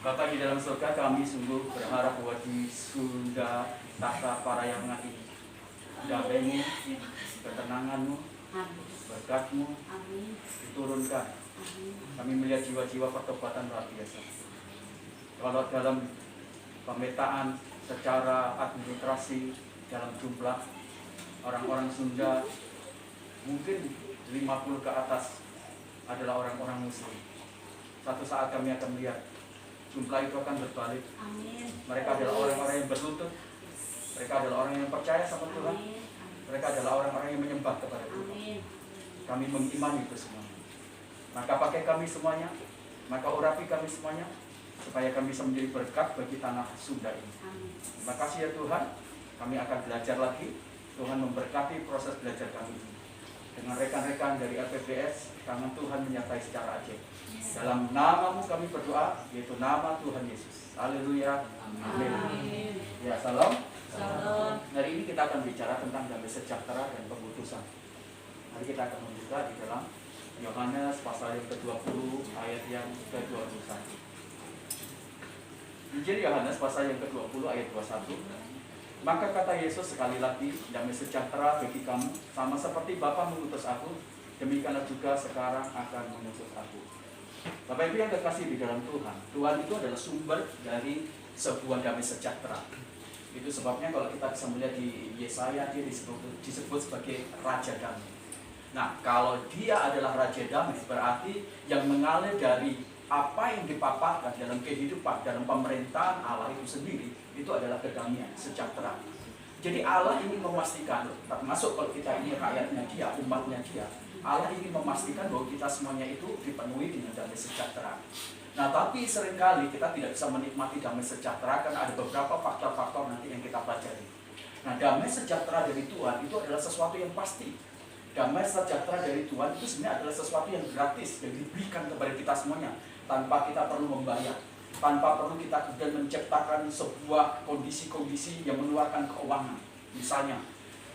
Bapa di dalam surga, kami sungguh berharap bahwa di Sunda tata parayangan ini damai-Mu, ketenangan-Mu, berkat-Mu diturunkan. Kami melihat jiwa-jiwa pertobatan luar biasa. Kalau dalam pemetaan secara administrasi dalam jumlah orang-orang Sunda mungkin 50 ke atas adalah orang-orang Muslim. Satu saat kami akan melihat jumlah itu akan berbalik. Amin. Mereka adalah orang-orang yang berlutut. Mereka adalah orang yang percaya sama Tuhan. Amin. Mereka adalah orang-orang yang menyembah kepada Tuhan. Amin. Kami mengimani itu semua. Maka pakai kami semuanya, maka urapi kami semuanya, supaya kami bisa menjadi berkat bagi tanah Sunda ini. Amin. Terima kasih ya Tuhan. Kami akan belajar lagi. Tuhan memberkati proses belajar kami ini. Dengan rekan-rekan dari LPBS, tangan Tuhan menyertai secara ajaib. Dalam nama-Mu kami berdoa, yaitu nama Tuhan Yesus. Haleluya. Amin. Ya, salam. Salam. Hari ini kita akan bicara tentang damai sejahtera dan pengutusan. Hari kita akan membuka di dalam Yohanes pasal yang ke-20 ayat yang ke-21. Injil Yohanes pasal yang ke-20 ayat 21. Maka kata Yesus sekali lagi, damai sejahtera bagi kamu, sama seperti Bapa mengutus aku, demikianlah juga sekarang akan mengutus aku. Bapak Ibu yang kekasih di dalam Tuhan, Tuhan itu adalah sumber dari sebuah damai sejahtera. Itu sebabnya kalau kita bisa melihat di Yesaya, dia disebut sebagai Raja Damai. Nah, kalau dia adalah Raja Damai, berarti yang mengalir dari apa yang dipaparkan dalam kehidupan, dalam pemerintahan Allah itu sendiri, itu adalah kedamaian, sejahtera. Jadi Allah ingin memastikan, termasuk kalau kita ini rakyatnya dia, umatnya dia, Allah ingin memastikan bahwa kita semuanya itu dipenuhi dengan damai sejahtera. Nah, tapi seringkali kita tidak bisa menikmati damai sejahtera karena ada beberapa faktor-faktor nanti yang kita pelajari. Nah, damai sejahtera dari Tuhan itu adalah sesuatu yang pasti. Damai sejahtera dari Tuhan itu sebenarnya adalah sesuatu yang gratis dan diberikan kepada kita semuanya tanpa kita perlu membayar, tanpa perlu kita kemudian menciptakan sebuah kondisi-kondisi yang mengeluarkan keuangan. Misalnya,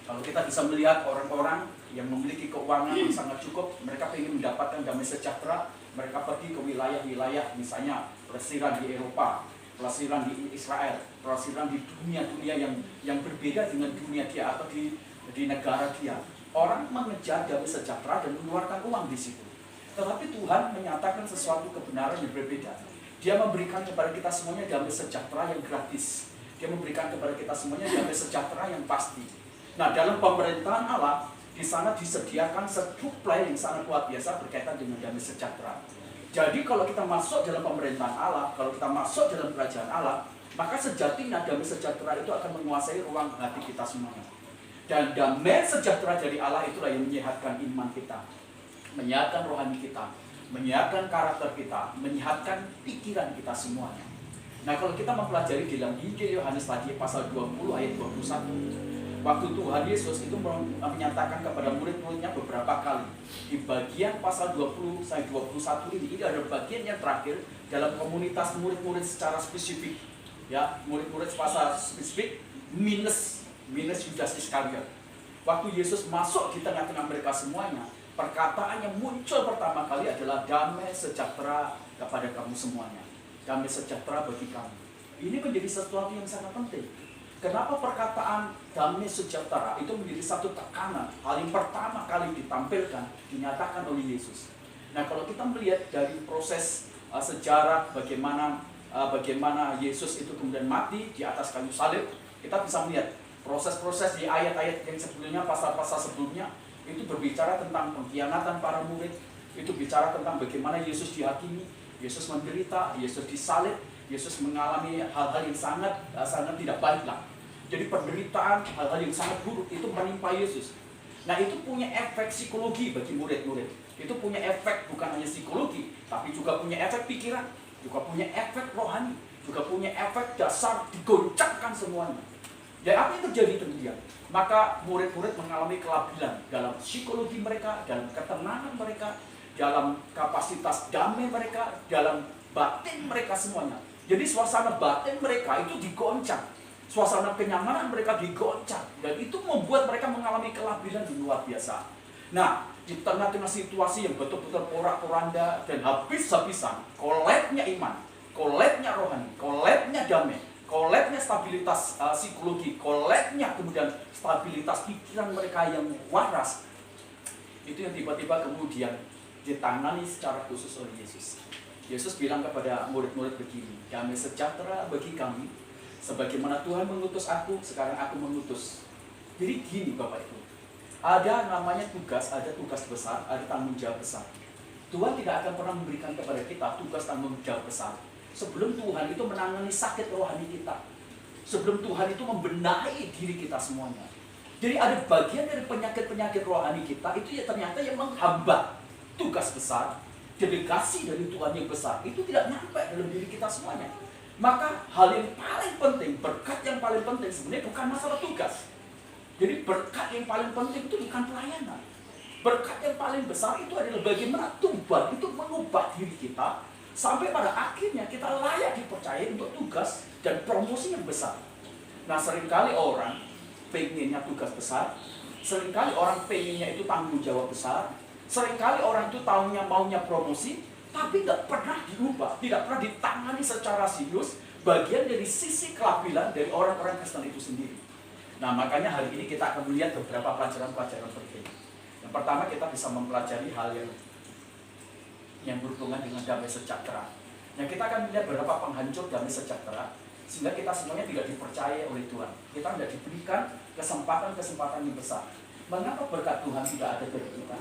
kalau kita bisa melihat orang-orang yang memiliki keuangan yang sangat cukup, mereka ingin mendapatkan damai sejahtera, mereka pergi ke wilayah-wilayah, misalnya pelesiran di Eropa, pelesiran di Israel, pelesiran di dunia-dunia yang berbeda dengan dunia dia atau di negara dia. Orang mengejar damai sejahtera dan mengeluarkan uang di situ. Tetapi Tuhan menyatakan sesuatu kebenaran yang berbeda. Dia memberikan kepada kita semuanya damai sejahtera yang gratis. Dia memberikan kepada kita semuanya damai sejahtera yang pasti. Nah, dalam pemerintahan Allah, di sana disediakan suplai yang sangat luar biasa berkaitan dengan damai sejahtera. Jadi kalau kita masuk dalam pemerintahan Allah, kalau kita masuk dalam kerajaan Allah, maka sejatinya damai sejahtera itu akan menguasai ruang hati kita semuanya. Dan damai sejahtera dari Allah itulah yang menyehatkan iman kita, menyehatkan rohani kita, menyehatkan karakter kita, menyehatkan pikiran kita semuanya. Nah, kalau kita mempelajari dalam Injil Yohanes tadi pasal 20 ayat 21, waktu Tuhan Yesus itu menyatakan kepada murid-muridnya beberapa kali. Di bagian pasal 20 sampai 21 ini ada bagian yang terakhir dalam komunitas murid-murid secara spesifik. Ya, murid-murid pasal spesifik minus Yudas Iskariot. Waktu Yesus masuk di tengah-tengah mereka semuanya, perkataan yang muncul pertama kali adalah damai sejahtera kepada kamu semuanya. Damai sejahtera bagi kamu. Ini menjadi sesuatu yang sangat penting. Kenapa perkataan damai sejahtera itu menjadi satu tekanan, hal yang pertama kali ditampilkan, dinyatakan oleh Yesus. Nah, kalau kita melihat dari proses sejarah bagaimana Yesus itu kemudian mati di atas kayu salib, kita bisa melihat proses-proses di ayat-ayat yang sebelumnya, pasal-pasal sebelumnya, itu berbicara tentang pengkhianatan para murid, itu bicara tentang bagaimana Yesus dihakimi, Yesus menderita, Yesus disalib, Yesus mengalami hal-hal yang sangat tidak baik lah. Jadi penderitaan, hal-hal yang sangat buruk itu menimpa Yesus. Nah, itu punya efek psikologi bagi murid-murid. Itu punya efek bukan hanya psikologi, tapi juga punya efek pikiran, juga punya efek rohani, juga punya efek dasar, digoncangkan semuanya. Dan apa yang terjadi kemudian? Maka murid-murid mengalami kelabilan dalam psikologi mereka, dalam ketenangan mereka, dalam kapasitas damai mereka, dalam batin mereka semuanya. Jadi suasana batin mereka itu digoncang, suasana kenyamanan mereka digoncang, dan itu membuat mereka mengalami kelabilan yang luar biasa. Nah, di tengah-tengah situasi yang betul-betul porak-poranda dan habis-habisan, kolapsnya iman, kolapsnya rohani, kolapsnya damai, kolapsnya stabilitas psikologi, kolapsnya kemudian stabilitas pikiran mereka yang waras, itu yang tiba-tiba kemudian ditangani secara khusus oleh Yesus. Yesus bilang kepada murid-murid begini, damai sejahtera bagi kami, sebagaimana Tuhan mengutus aku, sekarang aku mengutus. Jadi gini Bapak Ibu, ada namanya tugas, ada tugas besar, ada tanggung jawab besar. Tuhan tidak akan pernah memberikan kepada kita tugas tanggung jawab besar sebelum Tuhan itu menangani sakit rohani kita, sebelum Tuhan itu membenahi diri kita semuanya. Jadi ada bagian dari penyakit-penyakit rohani kita itu ya ternyata yang menghambat tugas besar, delegasi dari Tuhan yang besar itu tidak nyampe dalam diri kita semuanya. Maka hal yang paling penting, berkat yang paling penting sebenarnya bukan masalah tugas. Jadi berkat yang paling penting itu bukan pelayanan. Berkat yang paling besar itu adalah bagaimana Tuhan itu mengubah diri kita sampai pada akhirnya kita layak dipercaya untuk tugas dan promosi yang besar. Nah, seringkali orang pengennya tugas besar, seringkali orang pengennya itu tanggung jawab besar, seringkali orang itu maunya promosi, tapi tidak pernah diubah, tidak pernah ditangani secara serius bagian dari sisi kelabilan dari orang-orang Kristen itu sendiri. Nah, makanya hari ini kita akan melihat beberapa pelajaran-pelajaran penting. Yang pertama, kita bisa mempelajari hal yang berhubungan dengan damai sejahtera. Yang kita akan melihat beberapa penghancur damai sejahtera, sehingga kita semuanya tidak dipercaya oleh Tuhan. Kita tidak diberikan kesempatan-kesempatan yang besar. Mengapa berkat Tuhan tidak ada dari kita?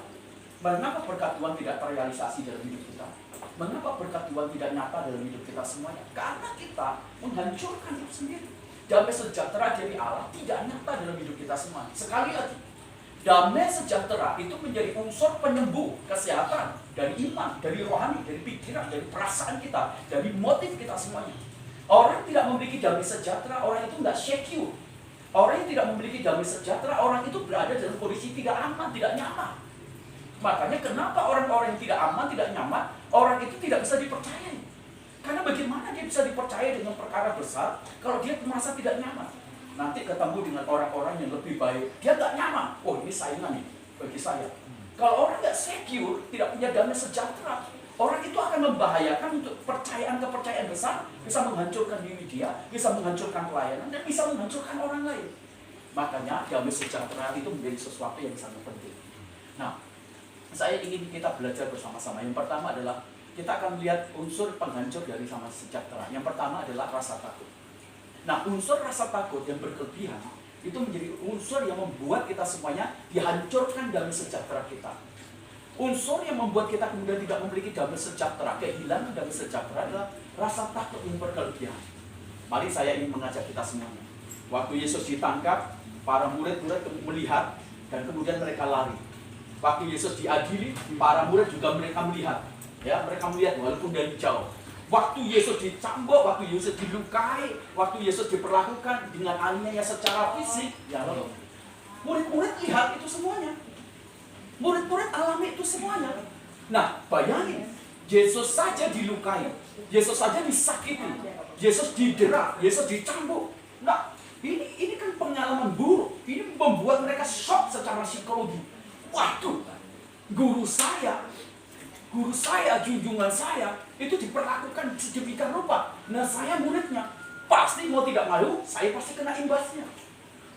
Mengapa berkat Tuhan tidak terrealisasi dalam hidup kita? Mengapa berkat Tuhan tidak nyata dalam hidup kita semuanya? Karena kita menghancurkan itu sendiri. Damai sejahtera dari Allah tidak nyata dalam hidup kita semua. Sekali lagi, Damai sejahtera itu menjadi unsur penyembuh kesehatan dari iman, dari rohani, dari pikiran, dari perasaan kita, dari motif kita semuanya. Orang yang tidak memiliki damai sejahtera, orang itu nggak secure. Orang yang tidak memiliki damai sejahtera, orang itu berada dalam kondisi tidak aman, tidak nyaman. Makanya kenapa orang-orang yang tidak aman, tidak nyaman, orang itu tidak bisa dipercayai. Karena bagaimana dia bisa dipercaya dengan perkara besar kalau dia merasa tidak nyaman? Nanti ketemu dengan orang-orang yang lebih baik, dia nggak nyaman. Oh, ini saingan nih bagi saya. Kalau orang nggak secure, tidak punya damai sejahtera, orang itu akan membahayakan untuk kepercayaan besar, bisa menghancurkan diri dia, bisa menghancurkan pelayanan, dan bisa menghancurkan orang lain. Makanya damai sejahtera itu menjadi sesuatu yang sangat penting. Nah, saya ingin kita belajar bersama-sama. Yang pertama adalah kita akan melihat unsur penghancur dari damai sejahtera. Yang pertama adalah rasa takut. Nah, unsur rasa takut yang berlebihan itu menjadi unsur yang membuat kita semuanya dihancurkan damai sejahtera kita. Unsur yang membuat kita kemudian tidak memiliki damai sejahtera, kehilangan damai sejahtera adalah rasa takut yang berlebihan. Mari saya ingin mengajak kita semuanya. Waktu Yesus ditangkap, para murid-murid melihat dan kemudian mereka lari. Waktu Yesus diadili, para murid juga mereka melihat. Ya, mereka melihat walaupun dari jauh. Waktu Yesus dicambuk, waktu Yesus dilukai, waktu Yesus diperlakukan dengan aniaya secara fisik, ya lalu murid-murid lihat itu semuanya. Murid-murid alami itu semuanya. Nah, bayangin, Yesus saja dilukai, Yesus saja disakiti, Yesus didera, Yesus dicambuk. Nah, ini kan pengalaman buruk. Ini membuat mereka shock secara psikologi. Waduh, guru saya, junjungan saya itu diperlakukan sedemikian rupa. Nah, saya muridnya, pasti mau tidak mau, saya pasti kena imbasnya.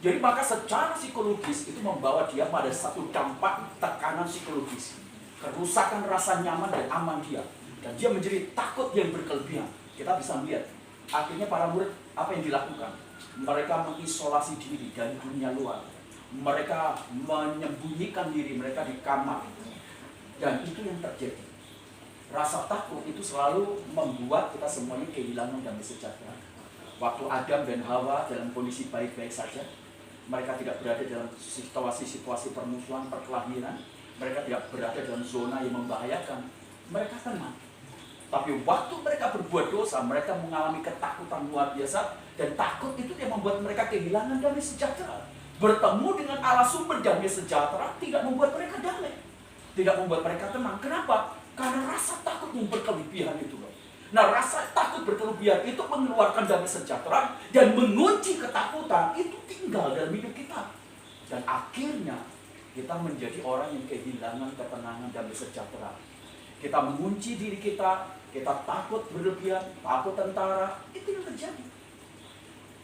Jadi maka secara psikologis itu membawa dia pada satu dampak tekanan psikologis, kerusakan rasa nyaman dan aman dia, dan dia menjadi takut yang berkelebihan. Kita bisa melihat akhirnya para murid apa yang dilakukan? Mereka mengisolasi diri dari dunia luar, mereka menyembunyikan diri mereka di kamar. Dan itu yang terjadi. Rasa takut itu selalu membuat kita semuanya kehilangan damai sejahtera. Waktu Adam dan Hawa dalam kondisi baik-baik saja, mereka tidak berada dalam situasi-situasi permusuhan, perkelahian, mereka tidak berada dalam zona yang membahayakan, mereka tenang. Tapi waktu mereka berbuat dosa, mereka mengalami ketakutan luar biasa, dan takut itu yang membuat mereka kehilangan damai sejahtera. Bertemu dengan Allah sumber damai sejahtera tidak membuat mereka damai, tidak membuat mereka tenang. Kenapa? Karena rasa takut yang berkelebihan itu. Nah, rasa takut berkelebihan itu mengeluarkan damai sejahtera dan mengunci ketakutan itu tinggal dalam hidup kita. Dan akhirnya kita menjadi orang yang kehilangan ketenangan damai sejahtera. Kita mengunci diri kita takut berlebihan, takut tentara, itu yang terjadi.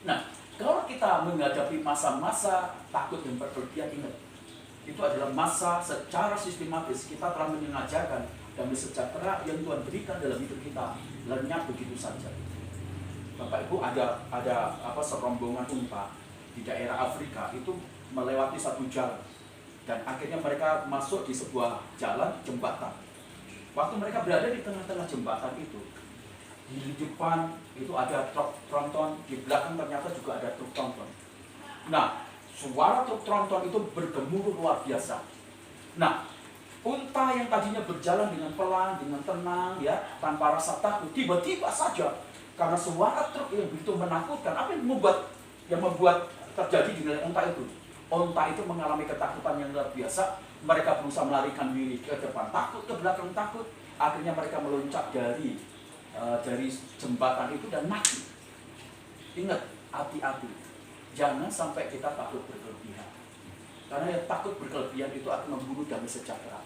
Nah, kalau kita menghadapi masa-masa takut yang berlebihan, ingat, itu adalah masa secara sistematis kita telah mengajarkan damai sejahtera yang Tuhan berikan dalam hidup kita lenyap begitu saja. Bapak Ibu, ada serombongan unta di daerah Afrika itu melewati satu jalan, dan akhirnya mereka masuk di sebuah jalan jembatan. Waktu mereka berada di tengah-tengah jembatan itu, di depan itu ada truk tronton, di belakang ternyata juga ada truk tronton. Nah, suara truk tronton itu bergemuruh luar biasa. Nah, unta yang tadinya berjalan dengan pelan, dengan tenang, ya, tanpa rasa takut, tiba-tiba saja karena suara truk yang begitu menakutkan, apa yang membuat terjadi di dalam unta itu? Unta itu mengalami ketakutan yang luar biasa. Mereka berusaha melarikan diri ke depan, takut, ke belakang takut. Akhirnya mereka meloncat dari jembatan itu dan mati. Ingat, hati-hati, jangan sampai kita takut berkelebihan. Karena yang takut berkelebihan itu akan membunuh damai sejahtera.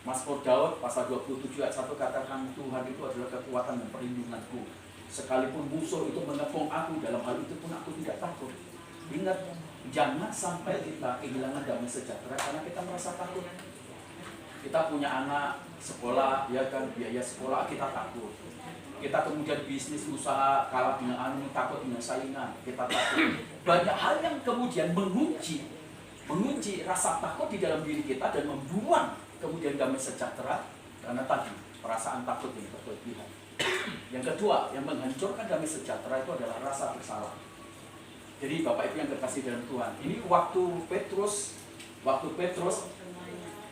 Mazmur Daud pasal 27 ayat 1 katakan, Tuhan itu adalah kekuatan dan perlindunganku. Sekalipun musuh itu mengepung aku, dalam hal itu pun aku tidak takut. Ingat, jangan sampai kita kehilangan damai sejahtera karena kita merasa takut. Kita punya anak sekolah, ya kan, biaya sekolah, kita takut. Kita kemudian bisnis usaha kalah dengan anu, takut dengan saingan, kita takut. Banyak hal yang kemudian mengunci rasa takut di dalam diri kita dan membuang kemudian damai sejahtera karena tadi perasaan takut yang berlebihan. Yang kedua, yang menghancurkan damai sejahtera itu adalah rasa bersalah. Jadi Bapak Ibu yang terkasih dalam Tuhan, ini waktu Petrus Waktu Petrus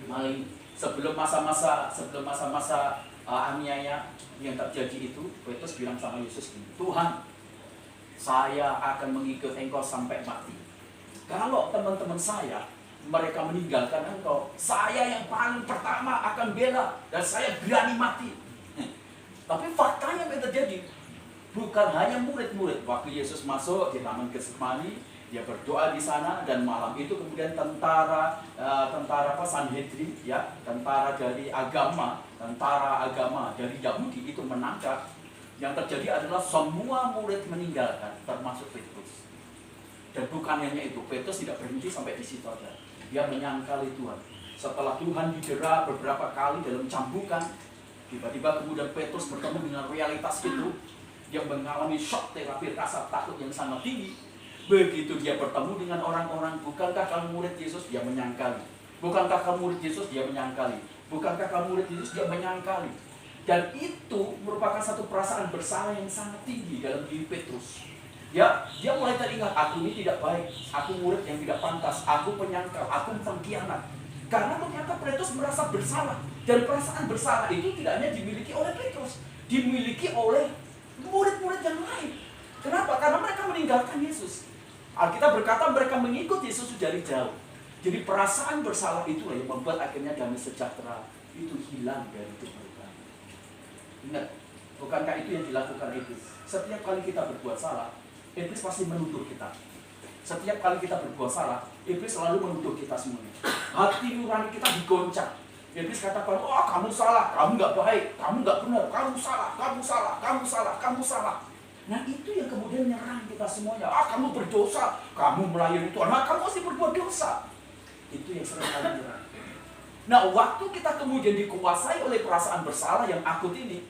maling, sebelum masa-masa aniaya yang terjadi itu, Petrus bilang sama Yesus, Tuhan, saya akan mengikut engkau sampai mati. Kalau teman-teman saya, mereka meninggalkan engkau, saya yang paling pertama akan bela dan saya berani mati. Tapi faktanya yang terjadi, bukan hanya murid-murid. Waktu Yesus masuk di Taman Getsemani, dia berdoa di sana, dan malam itu kemudian tentara Sanhedrin, ya, tentara agama dari Yahudi itu menangkap. Yang terjadi adalah semua murid meninggalkan, termasuk Petrus. Dan bukan hanya itu, Petrus tidak berhenti sampai di situ aja. Dia menyangkali Tuhan. Setelah Tuhan didera beberapa kali dalam cambukan, tiba-tiba kemudian Petrus bertemu dengan realitas itu. Dia mengalami shock terapi, rasa takut yang sangat tinggi. Begitu dia bertemu dengan orang-orang, bukankah kamu murid Yesus? Dia menyangkali. Bukankah kamu murid Yesus? Dia menyangkali. Bukankah kamu murid Yesus? Dia menyangkali. Dan itu merupakan satu perasaan bersalah yang sangat tinggi dalam diri Petrus. Ya, dia mulai teringat, aku ini tidak baik, aku murid yang tidak pantas, aku penyangkal, aku pengkhianat. Karena ternyata Petrus merasa bersalah. Dan perasaan bersalah itu tidak hanya dimiliki oleh Petrus, dimiliki oleh murid-murid yang lain. Kenapa? Karena mereka meninggalkan Yesus. Alkitab berkata mereka mengikut Yesus dari jauh. Jadi perasaan bersalah itulah yang membuat akhirnya damai sejahtera itu hilang dari hidup mereka. Ingat, bukankah itu yang dilakukan iblis? Setiap kali kita berbuat salah, iblis pasti menuduh kita. Setiap kali kita berbuat salah, iblis selalu menuduh kita semuanya. Hati nurani kita digoncang. Iblis katakan, oh kamu salah, kamu nggak baik, kamu nggak benar, kamu salah, kamu salah, kamu salah, kamu salah. Nah itu yang kemudian menyerang kita semuanya. Kamu berdosa, kamu melayani Tuhan, kamu masih berbuat dosa. Itu yang sering kali menyerang. Nah waktu kita kemudian dikuasai oleh perasaan bersalah yang akut ini,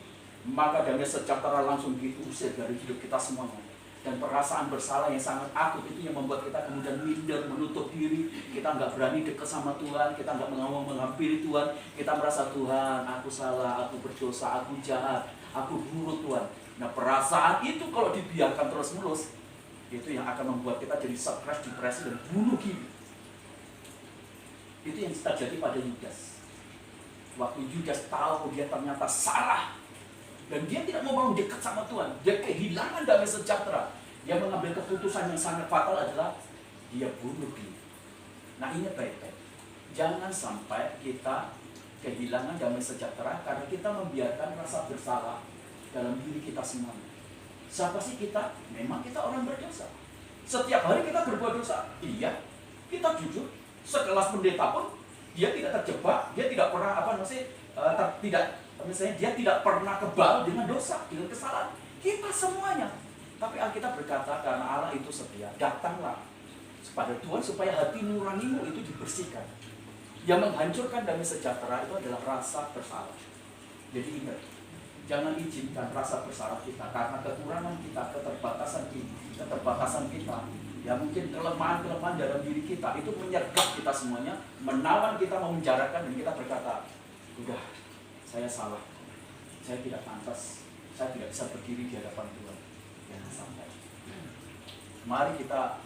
maka damai sejahtera langsung diusir dari hidup kita semuanya. Dan perasaan bersalah yang sangat akut itu yang membuat kita kemudian minder, menutup diri. Kita nggak berani dekat sama Tuhan, kita nggak mau menghampiri Tuhan. Kita merasa, Tuhan, aku salah, aku berdosa, aku jahat, aku buruk Tuhan. Nah perasaan itu kalau dibiarkan terus-menerus, itu yang akan membuat kita jadi stres, depresi, dan bunuh diri. Itu yang terjadi pada Yudas. Waktu Yudas tahu dia ternyata salah, dan dia tidak mau dekat sama Tuhan, dia kehilangan damai sejahtera. Dia mengambil keputusan yang sangat fatal adalah dia bunuh diri. Nah ingat baik-baik, jangan sampai kita kehilangan damai sejahtera karena kita membiarkan rasa bersalah dalam diri kita semuanya. Siapa sih kita? Memang kita orang berdosa. Setiap hari kita berbuat dosa. Iya, kita jujur. Sekelas pendeta pun dia tidak terjebak, dia tidak pernah dia tidak pernah kebal dengan dosa, dengan kesalahan. Kita semuanya. Tapi Alkitab berkata karena Allah itu setia, datanglah kepada Tuhan supaya hati nuranimu itu dibersihkan. Yang menghancurkan damai sejahtera itu adalah rasa bersalah. Jadi ingat, jangan izinkan rasa bersalah kita karena kekurangan kita, keterbatasan kita, ya mungkin kelemahan-kelemahan dalam diri kita itu menyergap kita semuanya, menawan kita, memenjarakan, dan kita berkata, udah, saya salah, saya tidak pantas, saya tidak bisa berdiri di hadapan Tuhan. Jangan sampai. Mari kita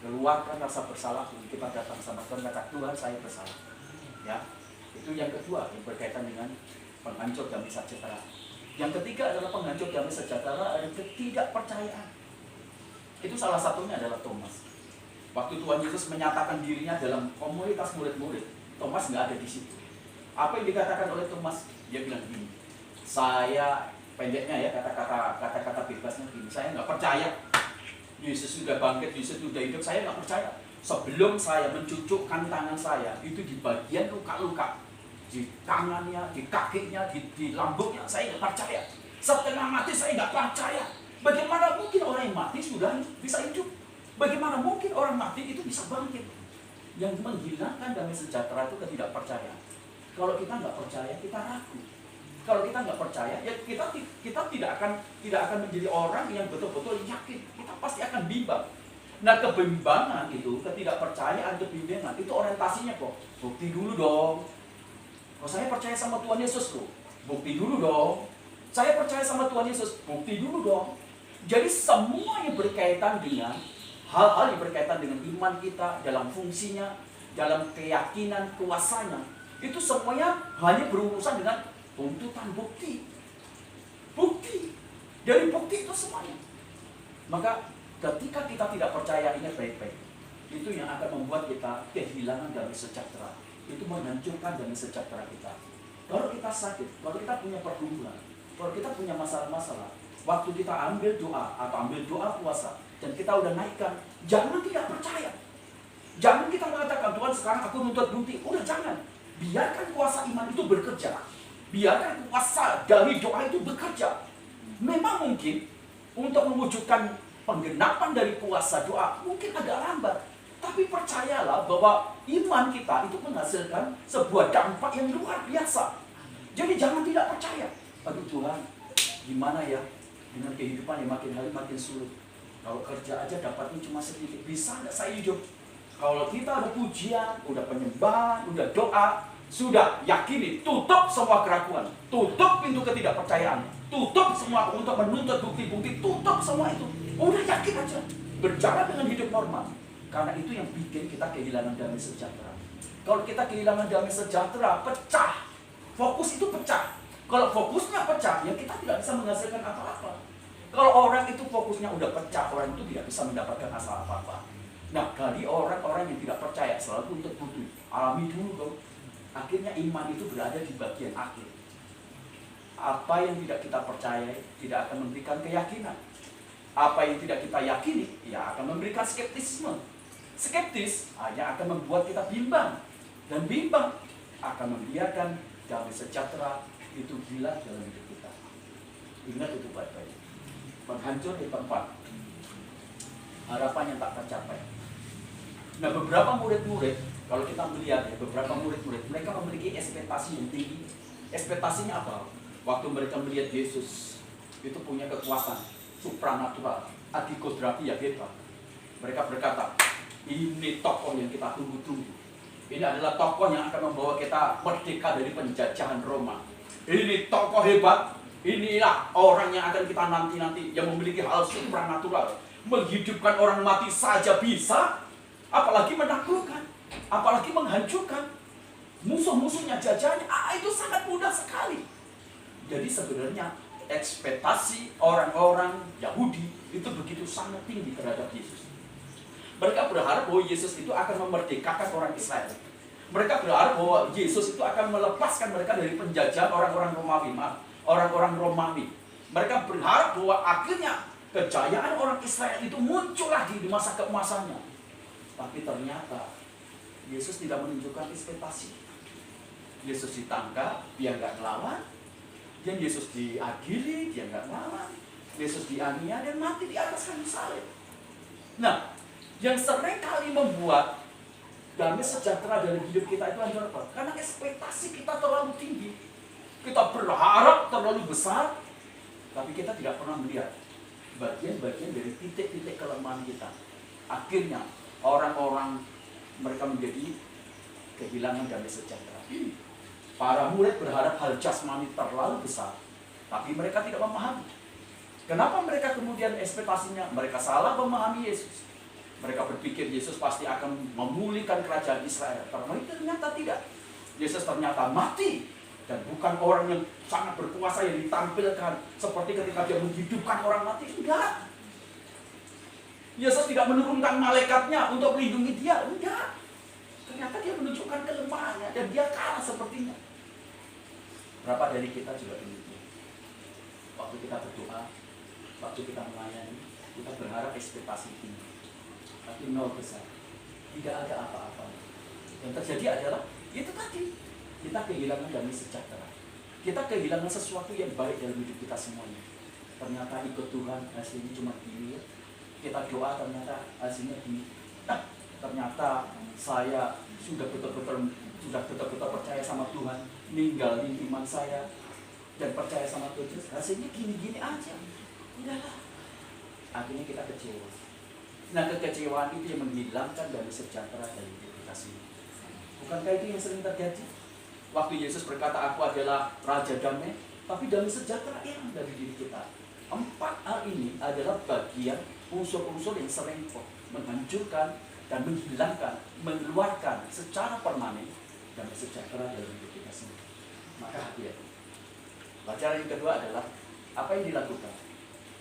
keluarkan rasa bersalah, kita datang sama Tuhan, kata Tuhan saya bersalah. Ya, itu yang kedua yang berkaitan dengan penghancur damai sejahtera. Yang ketiga adalah penghancur damai sejahtera dan ketidakpercayaan. Itu salah satunya adalah Thomas. Waktu Tuhan Yesus menyatakan dirinya dalam komunitas murid-murid, Thomas nggak ada di situ. Apa yang dikatakan oleh Thomas? Dia bilang gini, saya, pendeknya ya, kata-kata bebasnya gini, saya nggak percaya Yesus sudah bangkit, Yesus sudah hidup, saya nggak percaya. Sebelum saya mencucukkan tangan saya, itu di bagian luka-luka, di tangannya, di kakinya, di lambungnya, saya nggak percaya. Setengah mati saya nggak percaya. Bagaimana mungkin orang yang mati sudah bisa hidup? Bagaimana mungkin orang mati itu bisa bangkit? Yang menghilangkan damai sejahtera itu ketidakpercayaan. Kalau kita nggak percaya, kita ragu. Kalau kita nggak percaya, ya kita tidak akan menjadi orang yang betul-betul yakin. Kita pasti akan bimbang. Nah kebimbangan itu, ketidakpercayaan, kebimbangan itu orientasinya kok. Bukti dulu dong. Kalau saya percaya sama Tuhan Yesus kok, bukti dulu dong. Saya percaya sama Tuhan Yesus, bukti dulu dong. Jadi semua yang berkaitan dengan hal-hal yang berkaitan dengan iman kita dalam fungsinya, dalam keyakinan kuasanya, itu semuanya hanya berurusan dengan tuntutan bukti. Bukti. Dari bukti itu semuanya. Maka ketika kita tidak percaya, ingat baik-baik, itu yang akan membuat kita kehilangan damai sejahtera. Itu menghancurkan damai sejahtera kita. Kalau kita sakit, kalau kita punya pergumulan, kalau kita punya masalah-masalah, waktu kita ambil doa atau ambil doa puasa dan kita udah naikkan, jangan tidak percaya. Jangan kita mengatakan, Tuhan sekarang aku nuntut bukti. Udah jangan. Biarkan kuasa iman itu bekerja. Biarkan kuasa dari doa itu bekerja. Memang mungkin untuk mewujudkan penggenapan dari kuasa doa mungkin agak lambat. Tapi percayalah bahwa iman kita itu menghasilkan sebuah dampak yang luar biasa. Jadi jangan tidak percaya. Aduh Tuhan, gimana ya dengan kehidupan yang makin hari makin sulit. Kalau kerja aja dapatnya cuma sedikit. Bisa nggak saya hidup? Kalau kita udah pujian, udah penyembahan, udah doa, sudah yakini, tutup semua keraguan, tutup pintu ketidakpercayaan, tutup semua untuk menuntut bukti-bukti, tutup semua itu. Udah yakin aja, berjalan dengan hidup normal. Karena itu yang bikin kita kehilangan damai sejahtera. Kalau kita kehilangan damai sejahtera, pecah. Fokus itu pecah. Kalau fokusnya pecah, ya kita tidak bisa menghasilkan apa-apa. Kalau orang itu fokusnya udah pecah, orang itu tidak bisa mendapatkan asal apa-apa. Nah, kali orang-orang yang tidak percaya selalu untuk bukti, alami dulu dong. Akhirnya iman itu berada di bagian akhir. Apa yang tidak kita percayai tidak akan memberikan keyakinan. Apa yang tidak kita yakini, ya akan memberikan skeptisisme. Skeptis hanya akan membuat kita bimbang. Dan bimbang akan membiarkan damai sejahtera itu hilang dalam hidup kita. Ingat itu baik-baik. Menghancur di tempat harapan yang tak tercapai. Nah, beberapa murid-murid, kalau kita melihat ya, beberapa murid-murid, mereka memiliki ekspektasi yang tinggi. Ekspektasinya apa? Waktu mereka melihat Yesus, itu punya kekuatan supranatural, adikodrafi yang hebat. Mereka berkata, ini tokoh yang kita tunggu-tunggu. Ini adalah tokoh yang akan membawa kita merdeka dari penjajahan Roma. Ini tokoh hebat. Inilah orang yang akan kita nanti-nanti, yang memiliki hal supranatural. Menghidupkan orang mati saja bisa, apalagi menaklukkan, apalagi menghancurkan musuh-musuhnya, jajahannya. Itu sangat mudah sekali. Jadi sebenarnya ekspektasi orang-orang Yahudi itu begitu sangat tinggi terhadap Yesus. Mereka berharap bahwa Yesus itu akan memerdekakan orang Israel. Mereka berharap bahwa Yesus itu akan melepaskan mereka dari penjajahan orang-orang Romawi. Mereka berharap bahwa akhirnya kejayaan orang Israel itu muncul lagi di masa keemasannya. Tapi ternyata Yesus tidak menunjukkan ekspektasi. Yesus ditangkap, dia nggak ngelawan. Dan Yesus diadili, dia nggak ngelawan. Yesus dianiaya dan mati di atas kayu salib. Nah, yang sering kali membuat damai sejahtera dalam hidup kita itu adalah apa? Karena ekspektasi kita terlalu tinggi. Kita berharap terlalu besar, tapi kita tidak pernah melihat bagian-bagian dari titik-titik kelemahan kita. Akhirnya orang-orang mereka menjadi kehilangan damai sejahtera. Para murid berharap hal jasmani terlalu besar, tapi mereka tidak memahami. Kenapa mereka kemudian ekspektasinya? Mereka salah memahami Yesus. Mereka berpikir Yesus pasti akan memulihkan kerajaan Israel. Ternyata tidak. Yesus ternyata mati. Dan bukan orang yang sangat berkuasa yang ditampilkan seperti ketika dia menghidupkan orang mati. Enggak. Yesus tidak menurunkan malaikatnya untuk melindungi dia. Enggak. Ternyata dia menunjukkan kelemahannya dan dia kalah sepertinya. Berapa dari kita juga demikian. Waktu kita berdoa, waktu kita melayani, kita berharap ekspektasi tinggi. Tapi nol besar. Tidak ada apa-apa. Yang terjadi adalah itu tadi. Kita kehilangan damai sejahtera. Kita kehilangan sesuatu yang baik dalam hidup kita semuanya. Ternyata ikut Tuhan hasilnya cuma gini ya. Kita doa ternyata hasilnya gini. Nah, ternyata saya sudah betul-betul percaya sama Tuhan, ninggalin iman saya dan percaya sama Tuhan, hasilnya gini-gini aja. Udahlah. Akhirnya kita kecewa. Nah, kekecewaan itu yang menghilangkan damai sejahtera dari hidup kita sendiri. Bukankah itu yang sering terjadi? Waktu Yesus berkata, aku adalah Raja Damai, tapi damai sejahtera hilang dari diri kita. 4 hal ini adalah bagian unsur-unsur yang sering menghancurkan dan menghilangkan, mengeluarkan secara permanen damai sejahtera dalam hidup kita semua. Maka hati-hati. Pelajaran yang kedua adalah apa yang dilakukan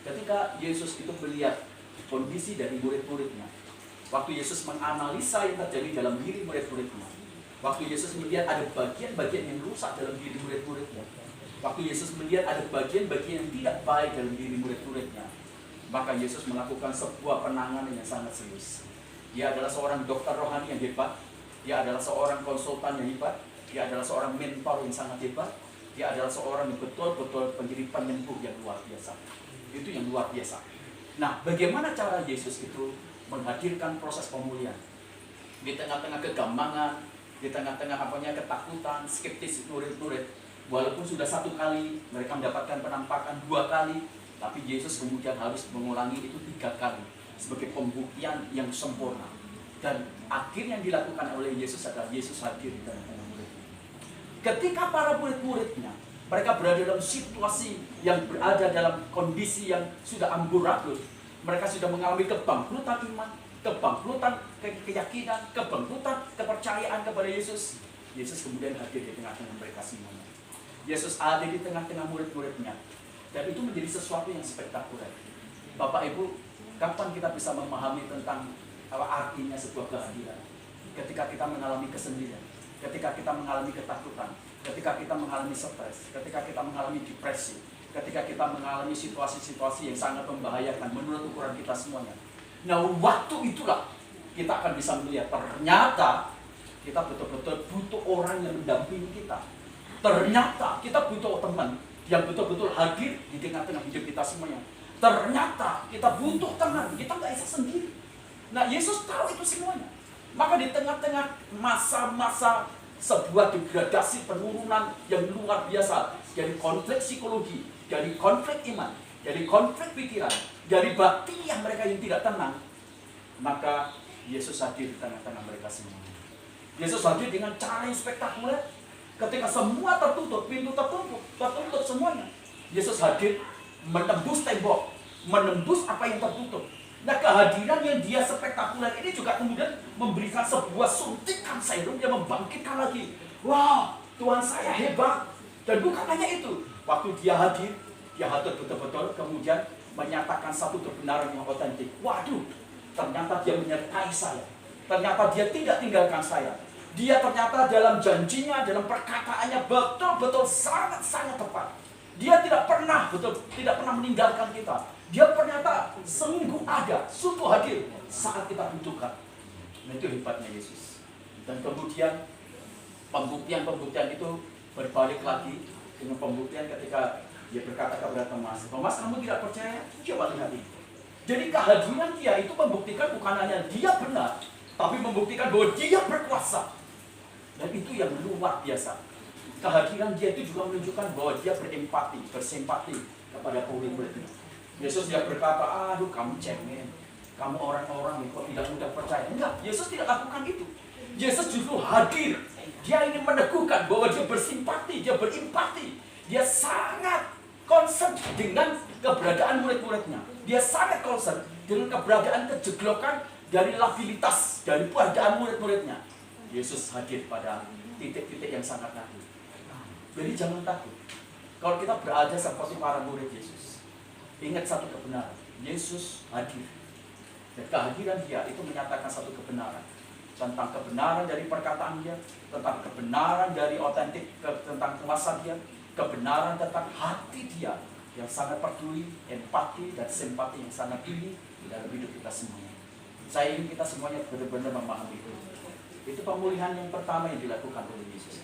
ketika Yesus itu melihat kondisi dari murid-muridnya. Waktu Yesus menganalisa yang terjadi dalam diri murid-muridnya, waktu Yesus melihat ada bagian-bagian yang rusak dalam diri murid-muridnya, waktu Yesus melihat ada bagian-bagian yang tidak baik dalam diri murid-muridnya, maka Yesus melakukan sebuah penanganan yang sangat serius. Dia adalah seorang dokter rohani yang hebat, dia adalah seorang konsultan yang hebat, dia adalah seorang mentor yang sangat hebat, dia adalah seorang yang betul-betul menjadi penyembuh yang luar biasa. Itu yang luar biasa. Nah, bagaimana cara Yesus itu menghadirkan proses pemulihan? Di tengah-tengah kegambangan, di tengah-tengah ketakutan, skeptis murid-murid, walaupun sudah satu kali mereka mendapatkan penampakan, 2 kali, tapi Yesus kemudian harus mengulangi itu 3 kali sebagai pembuktian yang sempurna. Dan akhirnya yang dilakukan oleh Yesus adalah Yesus hadir di tengah-tengah murid-murid. Ketika para murid-muridnya mereka berada dalam situasi yang berada dalam kondisi yang sudah amburadul, mereka sudah mengalami kebangkrutan iman, kebangkrutan keyakinan, kebangkrutan kepercayaan kepada Yesus. Yesus kemudian hadir di tengah-tengah mereka semuanya. Yesus ada di tengah-tengah murid-muridnya, dan itu menjadi sesuatu yang spektakuler. Bapak Ibu, kapan kita bisa memahami tentang apa artinya sebuah kehadiran? Ketika kita mengalami kesendirian, ketika kita mengalami ketakutan, ketika kita mengalami stres, ketika kita mengalami depresi, ketika kita mengalami situasi-situasi yang sangat membahayakan menurut ukuran kita semuanya. Nah, waktu itulah kita akan bisa melihat ternyata kita betul-betul butuh orang yang mendampingi kita. Ternyata kita butuh teman yang betul-betul hadir di tengah-tengah hidup kita semuanya. Ternyata kita butuh teman, kita nggak bisa sendiri. Nah, Yesus tahu itu semuanya. Maka di tengah-tengah masa-masa sebuah degradasi penurunan yang luar biasa, dari konflik psikologi, dari konflik iman, dari konflik pikiran, dari batin yang mereka yang tidak tenang, maka Yesus hadir di tengah-tengah mereka semua. Yesus hadir dengan cara yang spektakuler. Ketika semua tertutup, pintu tertutup semuanya, Yesus hadir menembus tembok, menembus apa yang tertutup. Nah, kehadiran yang dia spektakuler ini juga kemudian memberikan sebuah suntikan serum yang membangkitkan lagi. Wah, Tuhan saya hebat. Dan bukan hanya itu, waktu dia hadir betul-betul kemudian menyatakan satu kebenaran yang otentik. Waduh, ternyata dia menyertai saya. Ternyata dia tidak tinggalkan saya. Dia ternyata dalam janjinya, dalam perkataannya betul-betul sangat-sangat tepat. Dia tidak pernah meninggalkan kita. Dia ternyata sungguh ada, sungguh hadir saat kita butuhkan. Nah, itu hebatnya Yesus. Dan kemudian pembuktian itu berbalik lagi dengan pembuktian ketika dia berkata kepada Thomas, Thomas, kamu tidak percaya? Coba lihat ini. Jadi kehadiran dia itu membuktikan bukan hanya dia benar, tapi membuktikan bahwa dia berkuasa. Dan itu yang luar biasa. Kehadiran dia itu juga menunjukkan bahwa dia berempati, bersimpati kepada murid-muridnya. Yesus tidak berkata, aduh kamu cengeng, kamu orang-orang yang kok tidak mudah percaya. Enggak, Yesus tidak lakukan itu. Yesus justru hadir. Dia ingin meneguhkan bahwa dia bersimpati, dia berempati. Dia sangat concern dengan keberadaan murid-muridnya. Dia sangat concern dengan keberadaan kejeglokan dari labilitas, dari keadaan murid-muridnya. Yesus hadir pada titik-titik yang sangat nadir. Jadi jangan takut. Kalau kita berada seperti para murid Yesus, ingat satu kebenaran, Yesus hadir. Dan kehadiran dia itu menyatakan satu kebenaran. Tentang kebenaran dari perkataan dia, tentang kebenaran dari otentik, tentang kuasa dia, kebenaran tentang hati dia yang sangat peduli, empati, dan simpati yang sangat tinggi dalam hidup kita semuanya. Saya ingin kita semuanya benar-benar memahami itu. Itu pemulihan yang pertama yang dilakukan oleh Yesus.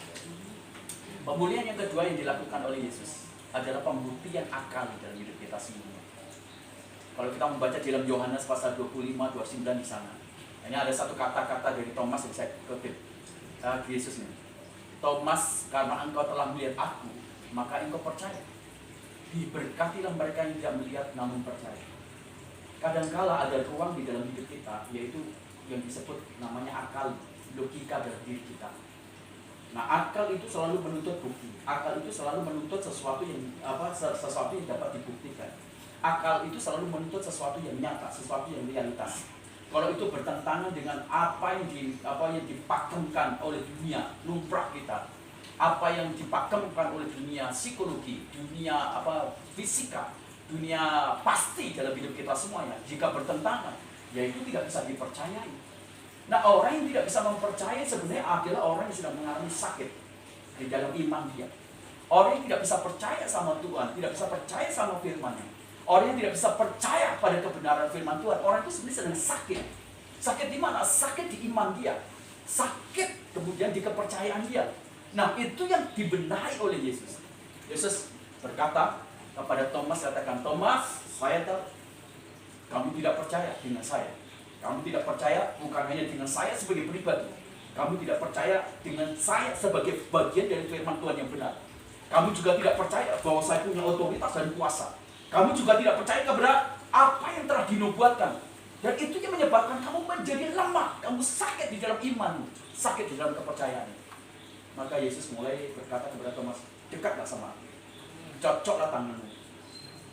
Pemulihan yang kedua yang dilakukan oleh Yesus adalah pembuktian akal dalam hidup kita semuanya. Kalau kita membaca dalam Yohanes pasal 25, 29 di sana, ini ada satu kata-kata dari Thomas yang saya kutip. Yesus ini, Thomas, karena engkau telah melihat aku, maka engkau percaya. Diberkatilah mereka yang tidak melihat namun percaya. Kadangkala ada ruang di dalam hidup kita, yaitu yang disebut namanya akal, logika dalam diri kita. Nah, akal itu selalu menuntut bukti. Akal itu selalu menuntut sesuatu yang dapat dibuktikan. Akal itu selalu menuntut sesuatu yang nyata, sesuatu yang realitas. Kalau itu bertentangan dengan apa yang dipakemkan oleh dunia lumrah kita, apa yang dipakemkan oleh dunia psikologi, dunia fisika, dunia pasti dalam hidup kita semuanya, jika bertentangan, ya itu tidak bisa dipercayai. Nah, orang yang tidak bisa mempercayai sebenarnya adalah orang yang sedang mengalami sakit di dalam iman dia. Orang yang tidak bisa percaya sama Tuhan, tidak bisa percaya sama firman-Nya. Orang yang tidak bisa percaya pada kebenaran firman Tuhan, orang itu sebenarnya sedang sakit. Sakit di mana? Sakit di iman dia. Sakit kemudian di kepercayaan dia. Nah, itu yang dibenahi oleh Yesus. Yesus berkata kepada Thomas, katakan, Thomas, saya tahu kamu tidak percaya dengan saya. Kamu tidak percaya bukan hanya dengan saya sebagai pribadi. Kamu tidak percaya dengan saya sebagai bagian dari firman Tuhan yang benar. Kamu juga tidak percaya bahwa saya punya otoritas dan kuasa. Kamu juga tidak percaya kepada apa yang telah dinubuatkan. Dan itu yang menyebabkan kamu menjadi lemah. Kamu sakit di dalam imanmu, sakit di dalam kepercayaan. Maka Yesus mulai berkata kepada Thomas, dekatlah sama aku. Cocoklah tanganmu,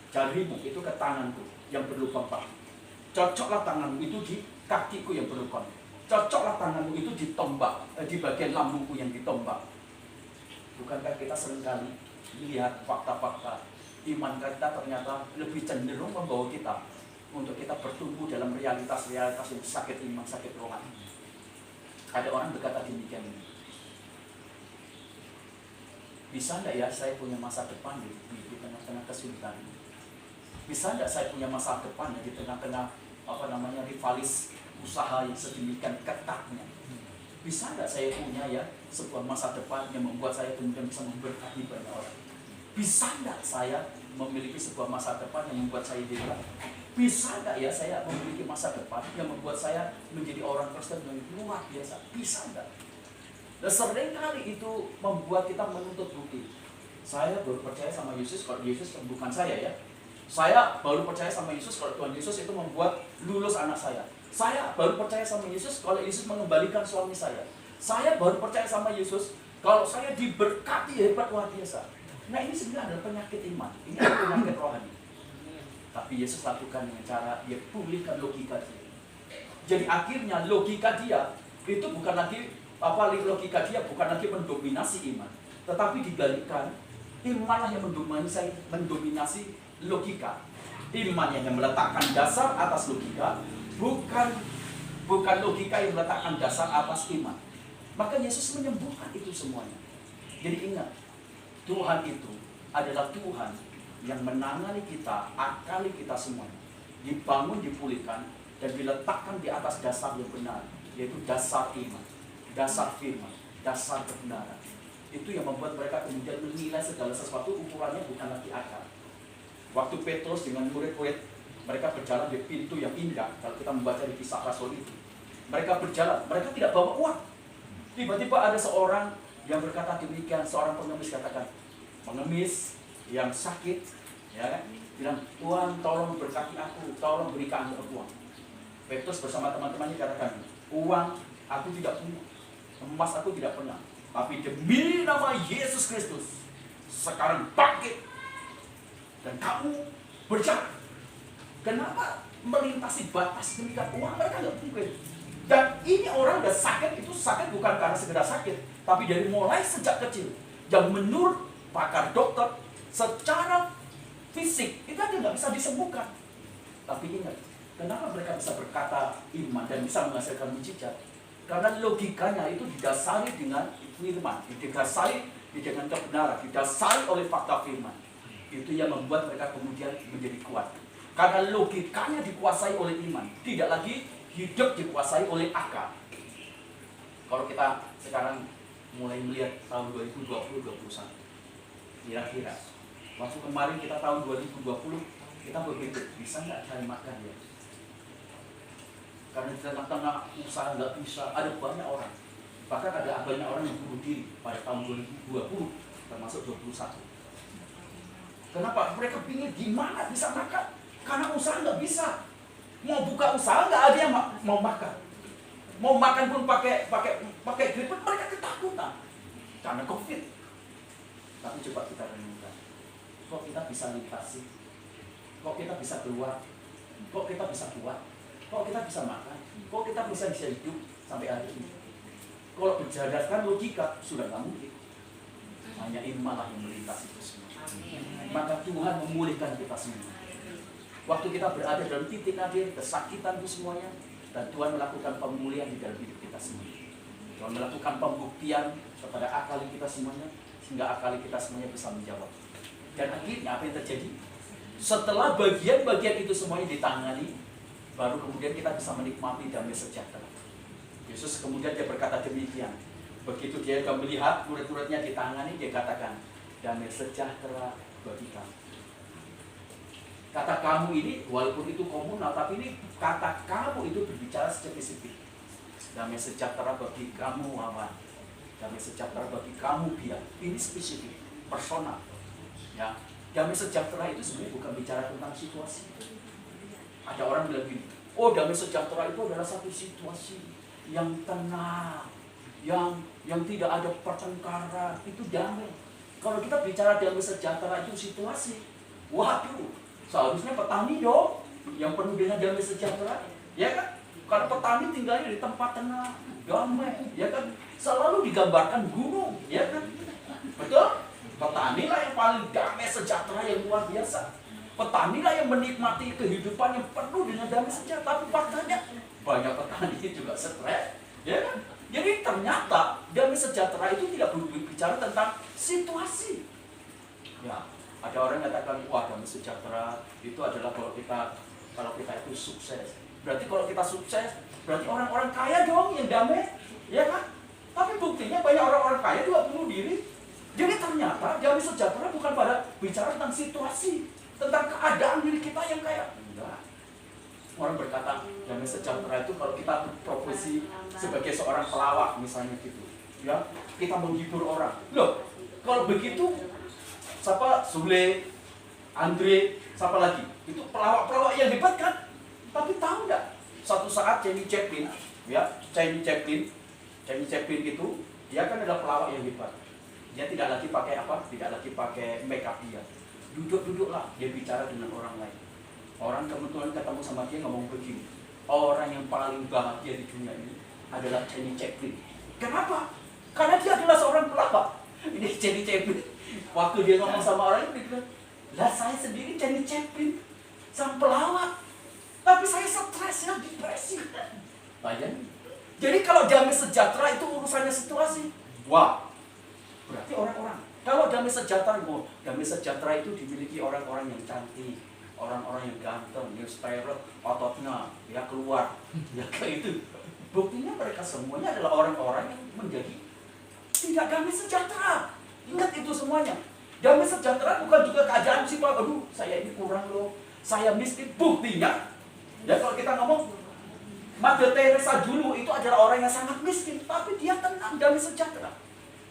jarimu itu ke tanganku yang berlubang paha. Cocoklah tanganmu itu di kakiku yang berlubang. Cocoklah tanganmu itu ditombak, di bagian lambungku yang ditombak. Bukankah kita seringkali melihat fakta-fakta iman kita ternyata lebih cenderung membawa kita untuk kita bertumbuh dalam realitas-realitas yang sakit iman, sakit rohani. Ada orang berkata demikian, bisa enggak ya saya punya masa depan di tengah-tengah kesulitan? Bisa enggak saya punya masa depan di tengah-tengah rivalis usaha yang sedemikian ketatnya? Bisa enggak saya punya ya sebuah masa depan yang membuat saya kemudian bisa memberkati banyak orang? Bisa enggak saya memiliki sebuah masa depan yang membuat saya hebat? Bisa enggak ya saya memiliki masa depan yang membuat saya menjadi orang Kristen yang luar biasa? Bisa enggak? Dan seringkali itu membuat kita menuntut bukti. Saya baru percaya sama Yesus kalau Yesus bukan saya ya. Saya baru percaya sama Yesus kalau Tuhan Yesus itu membuat lulus anak saya. Saya baru percaya sama Yesus kalau Yesus mengembalikan suami saya. Saya baru percaya sama Yesus kalau saya diberkati hebat luar biasa. Nah, ini sebenarnya adalah penyakit iman. Ini adalah penyakit rohani. Tapi Yesus lakukan dengan cara dia pulihkan logika dia. Jadi akhirnya logika dia itu bukan lagi logika dia bukan lagi mendominasi iman, tetapi dibalikkan, imanlah yang mendominasi logika. Iman yang meletakkan dasar atas logika, bukan logika yang meletakkan dasar atas iman. Maka Yesus menyembuhkan itu semuanya. Jadi ingat, Tuhan itu adalah Tuhan yang menangani kita, akali kita semuanya, dibangun, dipulihkan, dan diletakkan di atas dasar yang benar, yaitu dasar iman, dasar firman, dasar kebenaran. Itu yang membuat mereka kemudian menilai segala sesuatu ukurannya bukan lagi akal. Waktu Petrus dengan murid-murid, mereka berjalan di pintu yang indah. Kalau kita membaca di Kisah Rasul itu, mereka berjalan, mereka tidak bawa uang. Tiba-tiba ada seorang yang berkata demikian, seorang pengemis katakan, pengemis yang sakit, ya kan, bilang, Tuhan tolong berkati aku, tolong berikan aku uang. Petrus bersama teman-temannya katakan, uang aku tidak punya, emas aku tidak pernah, tapi demi nama Yesus Kristus, sekarang bangkit dan kamu berjalan. Kenapa melintasi batas demikian? Uang mereka nggak mungkin. Dan ini orang udah sakit, itu sakit bukan karena sekedar sakit, tapi dari mulai sejak kecil. Yang menurut pakar dokter, secara fisik itu aja nggak bisa disembuhkan. Tapi ingat, kenapa mereka bisa berkata iman dan bisa menghasilkan mujizat? Karena logikanya itu didasari dengan firman, didasari dengan kebenaran, didasari oleh fakta firman. Itu yang membuat mereka kemudian menjadi kuat. Karena logikanya dikuasai oleh iman, tidak lagi hidup dikuasai oleh akal. Kalau kita sekarang mulai melihat tahun 2020-2021, kira-kira waktu kemarin kita tahun 2020, kita berpikir bisa nggak cari makan ya? Karena di tengah-tengah usaha nggak bisa, ada banyak orang. Bahkan ada banyak orang yang bunuh diri pada tahun 2020, termasuk 2021. Kenapa? Mereka pikir gimana bisa makan? Karena usaha nggak bisa. Mau buka usaha nggak ada yang mau makan. Mau makan pun pakai gripet, mereka ketakutan karena COVID. Tapi coba kita renungkan, kok kita bisa lintasi, kok kita bisa keluar, kok kita bisa kuat, Kok kita bisa makan? Kok kita bisa hidup sampai hari ini? Kalau berdasarkan logika, sudah nggak mungkin. Hanya imanlah yang melintasi itu semua. Maka Tuhan memulihkan kita semua. Waktu kita berada dalam titik akhir, kesakitan itu semuanya, dan Tuhan melakukan pemulihan di dalam hidup kita semua. Tuhan melakukan pembuktian kepada akal kita semuanya, sehingga akal kita semuanya bisa menjawab. Dan akhirnya apa yang terjadi? Setelah bagian-bagian itu semuanya ditangani, baru kemudian kita bisa menikmati damai sejahtera. Yesus kemudian dia berkata demikian. Begitu dia melihat murid-muridnya ditangani, dia katakan, damai sejahtera bagi kamu. Kata kamu ini, walaupun itu komunal, tapi ini kata kamu itu berbicara spesifik. Damai sejahtera bagi kamu, Awan. Damai sejahtera bagi kamu, Bia. Ini spesifik, personal. Ya, damai sejahtera itu sebenarnya bukan bicara tentang situasi. Ada orang bilang gini, oh damai sejahtera itu adalah satu situasi yang tenang, yang tidak ada pertengkaran, itu damai. Kalau kita bicara damai sejahtera itu situasi, waduh, seharusnya petani dong yang penuh dengan damai sejahtera, ya kan? Karena petani tinggalnya di tempat tenang, damai, ya kan? Selalu digambarkan gunung, ya kan? Betul? Petani lah yang paling damai sejahtera yang luar biasa. Petani lah yang menikmati kehidupan yang penuh dengan damai sejahtera. Tapi faktanya banyak petani juga stres, ya kan? Jadi ternyata damai sejahtera itu tidak berbicara tentang situasi. Ya, ada orang yang katakan, wah damai sejahtera itu adalah kalau kita itu sukses. Berarti kalau kita sukses, berarti orang-orang kaya dong yang damai, ya kan? Tapi buktinya banyak orang-orang kaya juga bunuh diri. Jadi ternyata damai sejahtera bukan pada bicara tentang situasi, tentang keadaan diri kita yang kayak enggak. Orang berkata damai sejahtera itu kalau kita berprofesi sebagai seorang pelawak misalnya gitu, ya kita menghibur orang. Loh, kalau begitu siapa Sule, Andre, siapa lagi? Itu pelawak-pelawak yang hebat kan? Tapi tahu nggak? Suatu saat Charlie Chaplin itu dia kan adalah pelawak yang hebat. Dia tidak lagi pakai apa? Tidak lagi pakai make up dia. Duduk-duduklah dia bicara dengan orang lain. Orang kebetulan ketemu sama dia ngomong begini. Orang yang paling bahagia di dunia ini adalah Charlie Chaplin. Kenapa? Karena dia adalah seorang pelawak. Ini Charlie Chaplin. Waktu dia ngomong sama orang itu dia bilang, lah saya sendiri Charlie Chaplin, sang pelawak. Tapi saya stres ya, depresi. Bayangin. Jadi kalau damai sejahtera itu urusannya situasi. Wah, berarti orang-orang. Kalau damai sejahtera itu dimiliki orang-orang yang cantik, orang-orang yang ganteng, yang steril, ototnya ya keluar, ya kayak itu. Buktinya mereka semuanya adalah orang-orang yang menjadi tidak damai sejahtera. Ingat itu semuanya. Damai sejahtera bukan juga keadaan simpel. Aduh, saya ini kurang loh, saya miskin. Buktinya, ya kalau kita ngomong Mother Teresa dulu itu adalah orang yang sangat miskin, tapi dia tenang, damai sejahtera.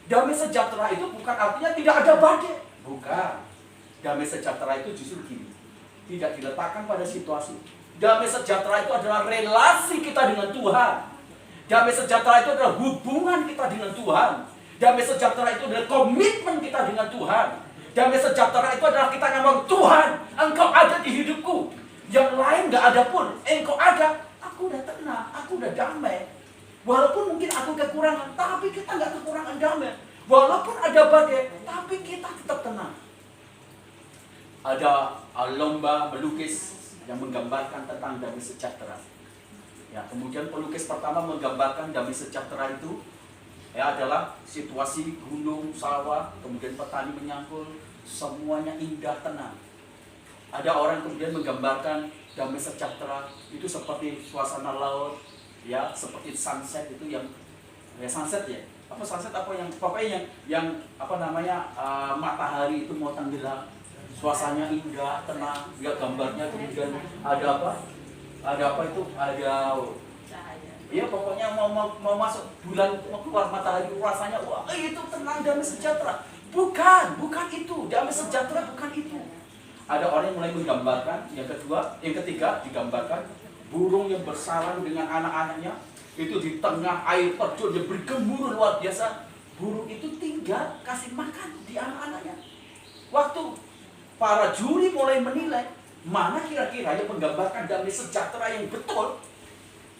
Damai sejahtera itu bukan artinya tidak ada badai. Bukan. Damai sejahtera itu justru gini, tidak diletakkan pada situasi. Damai sejahtera itu adalah relasi kita dengan Tuhan. Damai sejahtera itu adalah hubungan kita dengan Tuhan. Damai sejahtera itu adalah komitmen kita dengan Tuhan. Damai sejahtera itu adalah kita ngomong, Tuhan, Engkau ada di hidupku. Yang lain gak ada pun, Engkau ada. Aku udah tenang, aku udah damai. Walaupun mungkin aku kekurangan, tapi kita gak kekurangan damai. Walaupun ada badai, tapi kita tetap tenang. Ada lomba melukis yang menggambarkan tentang damai sejahtera. Ya, kemudian pelukis pertama menggambarkan damai sejahtera itu ya adalah situasi gunung, sawah, kemudian petani menyangkul, semuanya indah tenang. Ada orang kemudian menggambarkan damai sejahtera itu seperti suasana laut, ya seperti sunset itu yang ya sunset ya. Apa sunset apa yang pokoknya yang apa namanya matahari itu mau tenggelam, suasananya indah, tenang, dia gambarnya kemudian ada apa? Ada apa itu? Ada iya pokoknya mau masuk bulan, mau keluar matahari, rasanya wah itu tenang, damai sejahtera. Bukan itu, damai sejahtera bukan itu. Ada orang yang mulai menggambarkan, yang ketiga digambarkan burung yang bersarang dengan anak-anaknya itu di tengah air terjun yang bergemuruh luar biasa. Burung itu tinggal kasih makan di anak-anaknya. Waktu para juri mulai menilai mana kira-kira yang menggambarkan damai sejahtera yang betul,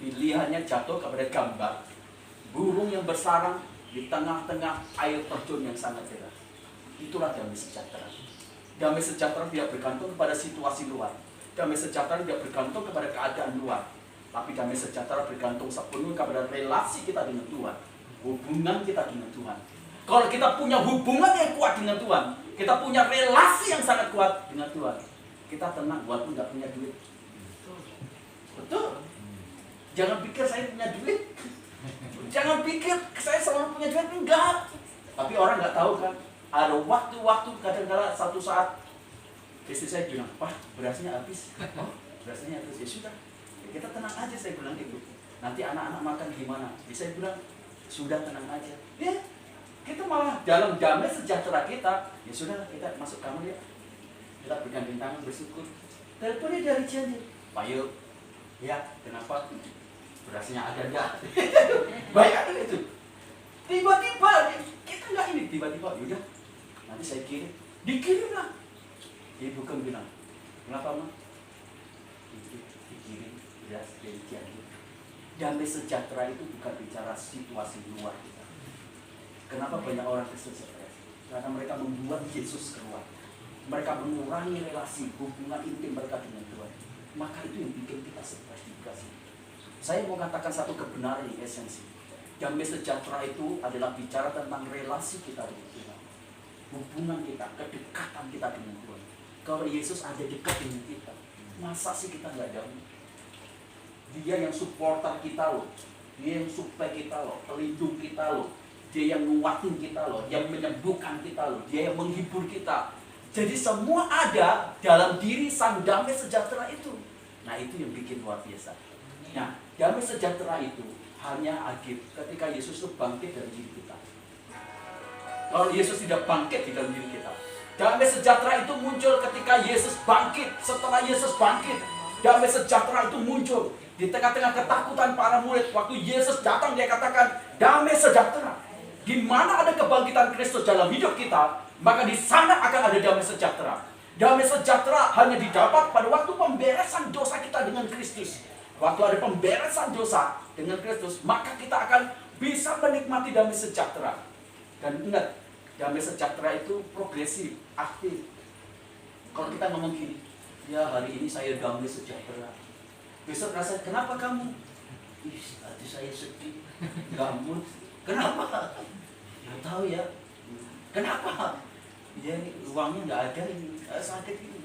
Pilihannya jatuh kepada gambar burung yang bersarang di tengah-tengah air terjun yang sangat deras. Itulah damai sejahtera. Damai sejahtera tidak bergantung kepada situasi luar. Damai sejahtera tidak bergantung kepada keadaan luar. Tapi damai sejahtera bergantung sepenuhnya kepada relasi kita dengan Tuhan. Hubungan kita dengan Tuhan. Kalau kita punya hubungan yang kuat dengan Tuhan, kita punya relasi yang sangat kuat dengan Tuhan, kita tenang walaupun nggak punya duit. Betul. Jangan pikir saya punya duit. Jangan pikir saya selalu punya duit. Enggak. Tapi orang nggak tahu kan. Ada waktu-waktu kadang-kala satu saat istri saya bilang, "Pak, berasnya habis." "Oh, berasnya habis." "Ya sudah, ya kita tenang aja," saya bilang gitu. "Nanti anak-anak makan gimana?" Ya, saya bilang, "Sudah, tenang aja." Ya, kita malah dalam damai sejahtera kita. Ya sudah, kita masuk kamar ya. Kita bergandeng tangan bersyukur. Teleponnya dari Cianjur. "Pak Yuk, ya kenapa? Berasnya ada enggak?" Bayangkan itu. Tiba-tiba kita nggak ini, tiba-tiba yaudah nanti saya kirim. Dikirim lah. Ibu kan bilang, "Kenapa, Ma?" Dikirim beras dari Cianjur. Damai sejahtera itu bukan bicara situasi luar kita. Kenapa banyak orang Kristen stres? Karena mereka membuat Yesus keluar. Mereka mengurangi relasi hubungan intim mereka dengan Tuhan. Maka itu yang bikin kita stres juga sih. Saya mau katakan satu kebenaran yang esensi. Damai sejahtera itu adalah bicara tentang relasi kita dengan Tuhan. Hubungan kita, kedekatan kita dengan Tuhan. Kalau Yesus ada dekat dengan kita, masa sih kita nggak jauh? Dia yang supporter kita loh. Dia yang supply kita loh, pelindung kita loh. Dia yang nguatin kita loh, yang menyembuhkan kita loh, dia yang menghibur kita. Jadi semua ada dalam diri sang damai sejahtera itu. Nah, itu yang bikin luar biasa. Nah, damai sejahtera itu hanya hadir ketika Yesus itu bangkit dari diri kita. Kalau Yesus tidak bangkit di dalam diri kita, damai sejahtera itu muncul ketika Yesus bangkit. Setelah Yesus bangkit, damai sejahtera itu muncul di tengah-tengah ketakutan para murid. Waktu Yesus datang, dia katakan damai sejahtera. Di mana ada kebangkitan Kristus dalam hidup kita, maka di sana akan ada damai sejahtera. Damai sejahtera hanya didapat pada waktu pemberesan dosa kita dengan Kristus. Waktu ada pemberesan dosa dengan Kristus, maka kita akan bisa menikmati damai sejahtera. Dan ingat, damai sejahtera itu progresif, aktif. Kalau kita ngomong gini, "Ya hari ini saya damai sejahtera." Besok rasa, "Kenapa kamu?" "Ih, hati saya sedih, gamut." "Kenapa?" "Nggak tahu ya." "Kenapa?" "Ya uangnya nggak ada ini, sakit ini."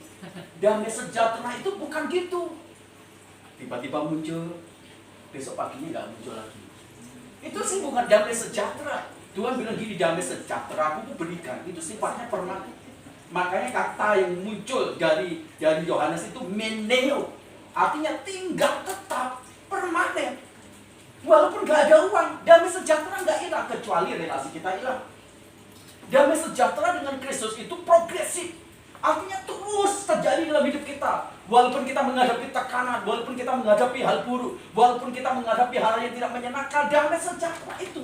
Damai sejahtera itu bukan gitu. Tiba-tiba muncul, besok paginya nggak muncul lagi. Itu sih bukan damai sejahtera. Tuhan bilang gini, damai sejahtera aku berikan. Itu sifatnya permanen. Makanya kata yang muncul dari Yohanes itu meneo. Artinya tinggal tetap, permanen. Walaupun nggak ada uang, damai sejahtera nggak hilang kecuali relasi kita hilang. Damai sejahtera dengan Kristus itu progresif. Artinya terus terjadi dalam hidup kita. Walaupun kita menghadapi tekanan, walaupun kita menghadapi hal buruk, walaupun kita menghadapi hal yang tidak menyenangkan, damai sejahtera itu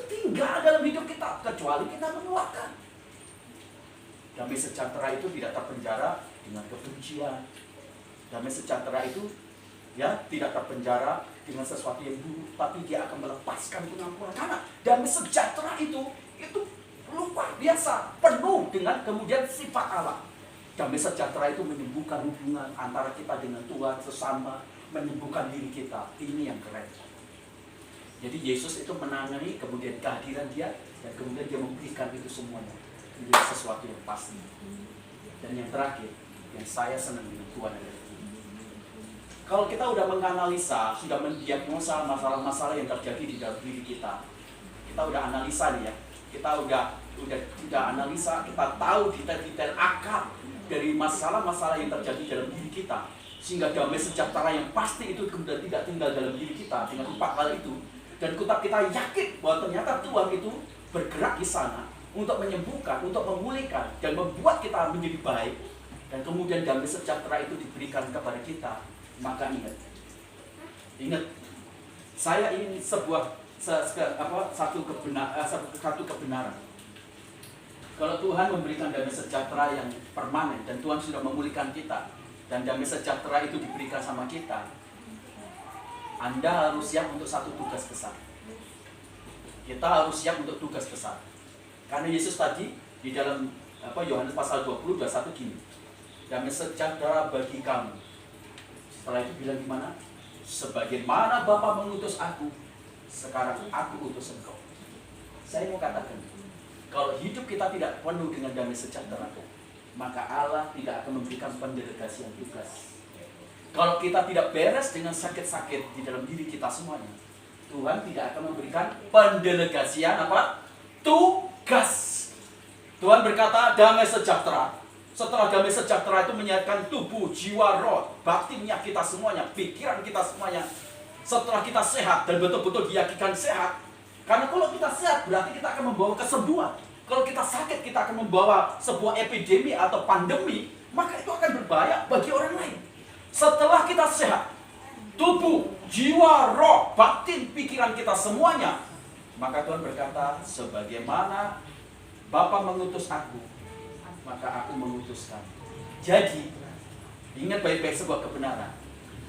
tinggal dalam hidup kita, kecuali kita mengeluarkan. Damai sejahtera itu tidak terpenjara dengan kebencian. Damai sejahtera itu tidak terpenjara dengan sesuatu yang buruk, tapi dia akan melepaskan pengampunan. Karena damai sejahtera itu luar biasa, penuh dengan kemudian sifat Allah. Damai sejahtera itu menyembuhkan hubungan antara kita dengan Tuhan sesama, menyembuhkan diri kita. Ini yang keren. Jadi Yesus itu menangani kemudian kehadiran dia, dan kemudian dia memberikan itu semuanya menjadi sesuatu yang pasti. Dan yang terakhir, yang saya senang dengan Tuhan adalah ini. Kalau kita udah menganalisa, sudah mendiagnosa masalah-masalah yang terjadi di dalam diri kita udah analisa nih ya. Kita udah analisa, kita tahu detail-detail akar dari masalah-masalah yang terjadi dalam diri kita, sehingga damai sejahtera yang pasti itu kemudian tidak tinggal dalam diri kita dengan 4 hal itu. Dan kita yakin bahwa ternyata Tuhan itu bergerak di sana untuk menyembuhkan, untuk memulihkan, dan membuat kita menjadi baik. Dan kemudian damai sejahtera itu diberikan kepada kita. Maka ingat, saya ingin satu kebenaran. Kalau Tuhan memberikan damai sejahtera yang permanen, dan Tuhan sudah memulihkan kita, dan damai sejahtera itu diberikan sama kita, Anda harus siap untuk satu tugas besar. Kita harus siap untuk tugas besar. Karena Yesus tadi di dalam Yohanes pasal 20, 21 gini. Damai sejahtera bagi kamu. Setelah itu bilang gimana? Sebagaimana Bapa mengutus aku, sekarang aku utus engkau. Saya mau katakan, kalau hidup kita tidak penuh dengan damai sejahtera, maka Allah tidak akan memberikan pendelegasian tugas. Kalau kita tidak beres dengan sakit-sakit di dalam diri kita semuanya, Tuhan tidak akan memberikan pendelegasian apa? Tugas. Tuhan berkata damai sejahtera. Setelah damai sejahtera itu menyehatkan tubuh, jiwa, roh, batinnya kita semuanya, pikiran kita semuanya. Setelah kita sehat dan betul-betul diyakinkan sehat. Karena kalau kita sehat berarti kita akan membawa kesembuhan. Kalau kita sakit kita akan membawa sebuah epidemi atau pandemi. Maka itu akan berbahaya bagi orang lain. Setelah kita sehat, tubuh, jiwa, roh, batin, pikiran kita semuanya, maka Tuhan berkata, sebagaimana Bapa mengutus aku, maka aku mengutus kamu. Jadi, ingat baik-baik sebuah kebenaran.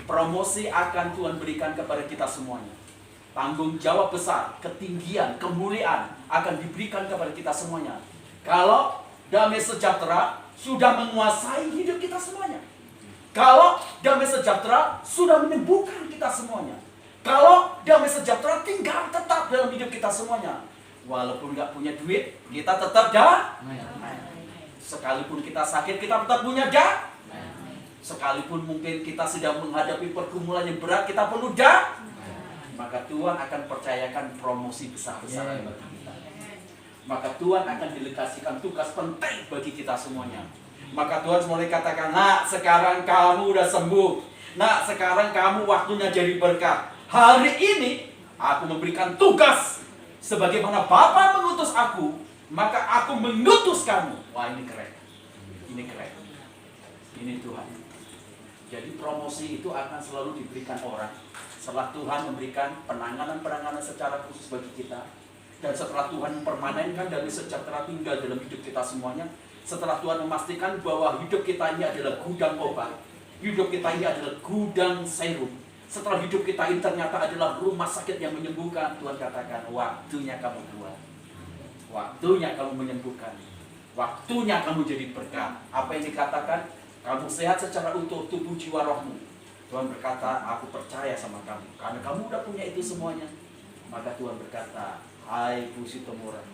Promosi akan Tuhan berikan kepada kita semuanya. Tanggung jawab besar, ketinggian, kemuliaan akan diberikan kepada kita semuanya. Kalau damai sejahtera sudah menguasai hidup kita semuanya. Kalau damai sejahtera sudah menyembuhkan kita semuanya. Kalau damai sejahtera tinggal tetap dalam hidup kita semuanya. Walaupun nggak punya duit, kita tetap damai. Sekalipun kita sakit, kita tetap punya damai. Sekalipun mungkin kita sedang menghadapi pergumulan yang berat, kita perlu damai. Maka Tuhan akan percayakan promosi besar-besaran bagi kita. Maka Tuhan akan delegasikan tugas penting bagi kita semuanya. Maka Tuhan mulai katakan, nak sekarang kamu udah sembuh. Nak sekarang kamu waktunya jadi berkat. Hari ini aku memberikan tugas. Sebagaimana Bapa mengutus aku, maka aku mengutus kamu. Wah, ini keren. Ini keren. Ini Tuhan. Jadi promosi itu akan selalu diberikan orang. Setelah Tuhan memberikan penanganan-penanganan secara khusus bagi kita. Dan setelah Tuhan mempermanenkan dari sejahtera tinggal dalam hidup kita semuanya. Setelah Tuhan memastikan bahwa hidup kita ini adalah gudang obat, hidup kita ini adalah gudang serum. Setelah hidup kita ini ternyata adalah rumah sakit yang menyembuhkan, Tuhan katakan, waktunya kamu keluar. Waktunya kamu menyembuhkan. Waktunya kamu jadi berkat. Apa yang dikatakan? Kamu sehat secara utuh, tubuh, jiwa, rohmu. Tuhan berkata, aku percaya sama kamu. Karena kamu udah punya itu semuanya. Maka Tuhan berkata, hai Pusi Tomora,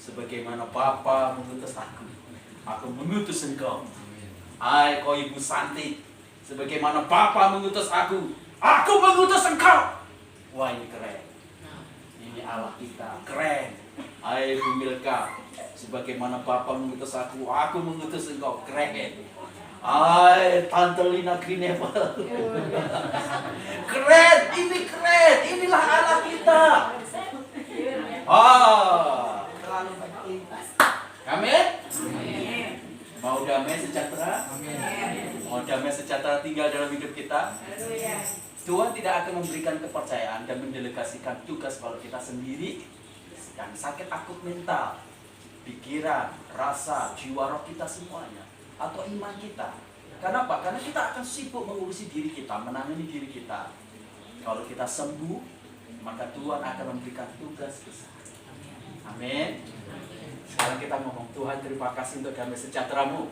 sebagaimana Bapa mengutus aku mengutus engkau. Hai kau Ibu Santi, sebagaimana Bapa mengutus aku mengutus engkau. Wah, ini keren. Ini Allah kita, keren. Hai Bu Milka, sebagaimana Bapa mengutus aku mengutus engkau, keren. Hai Tante Lina Greenapple, keren, ini keren. Inilah Allah kita. Terlalu baik. Amin. Mau damai sejahtera? Mau damai sejahtera tinggal dalam hidup kita? Tuhan tidak akan memberikan kepercayaan dan mendelegasikan tugas kalau kita sendiri yang sakit akut mental, pikiran, rasa, jiwa, roh kita semuanya, atau iman kita. Kenapa? Karena kita akan sibuk mengurusi diri kita, menangani diri kita. Kalau kita sembuh, maka Tuhan akan memberikan tugas besar. Amin. Sekarang kita ngomong, Tuhan terima kasih untuk damai sejahtera-Mu.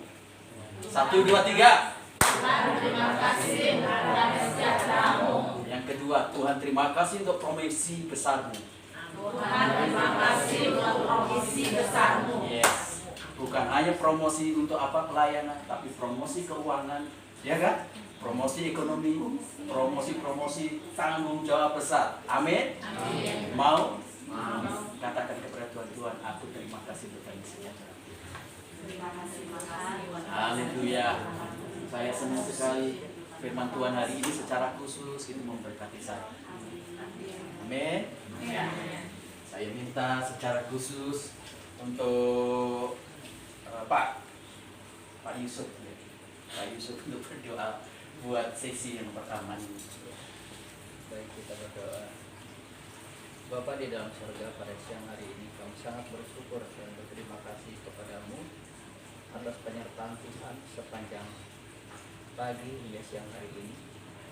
1, 2, 3. Tuhan terima kasih untuk damai sejahtera-Mu. Yang kedua, Tuhan terima kasih untuk promosi besar-Mu. Tuhan terima kasih untuk promosi besar-Mu. Yes. Bukan hanya promosi untuk apa pelayanan, tapi promosi keuangan, ya kan? Promosi ekonomi, promosi tanggung jawab besar. Amin. Amin. Mau? Katakan kepada Tuhan, Tuhan, aku terima kasih untuk damai sejahtera. Terima kasih. Haleluya. Saya senang sekali firman Tuhan hari ini secara khusus itu memberkati saya. Amin. Saya minta secara khusus untuk Pak Yusuf untuk berdoa buat sesi yang pertama ini. Baik, kita berdoa. Bapa di dalam surga, pada siang hari ini kami sangat bersyukur dan berterima kasih kepadamu atas penyertaan Tuhan sepanjang pagi hingga siang hari ini.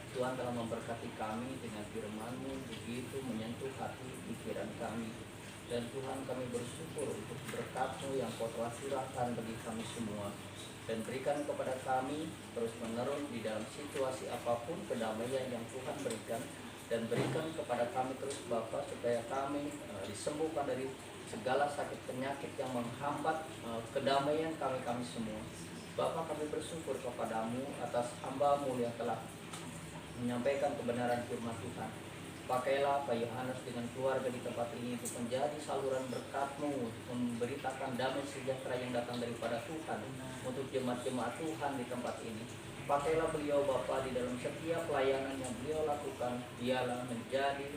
Tuhan telah memberkati kami dengan firman-Mu begitu menyentuh hati pikiran kami. Dan Tuhan, kami bersyukur untuk berkat-Mu yang Kau telah curahkan bagi kami semua. Dan berikan kepada kami terus-menerus di dalam situasi apapun kedamaian yang Tuhan berikan. Dan berikan kepada kami terus Bapa, supaya kami disembuhkan dari segala sakit penyakit yang menghambat kedamaian kami semua. Bapa, kami bersyukur kepadamu atas hamba-Mu yang telah menyampaikan kebenaran firman Tuhan. Pakailah Pak Yohanes dengan keluarga di tempat ini untuk menjadi saluran berkat-Mu, untuk memberitakan damai sejahtera yang datang daripada Tuhan untuk jemaat-jemaat Tuhan di tempat ini. Pakailah beliau Bapa di dalam setiap pelayanan yang beliau lakukan. Dialah menjadi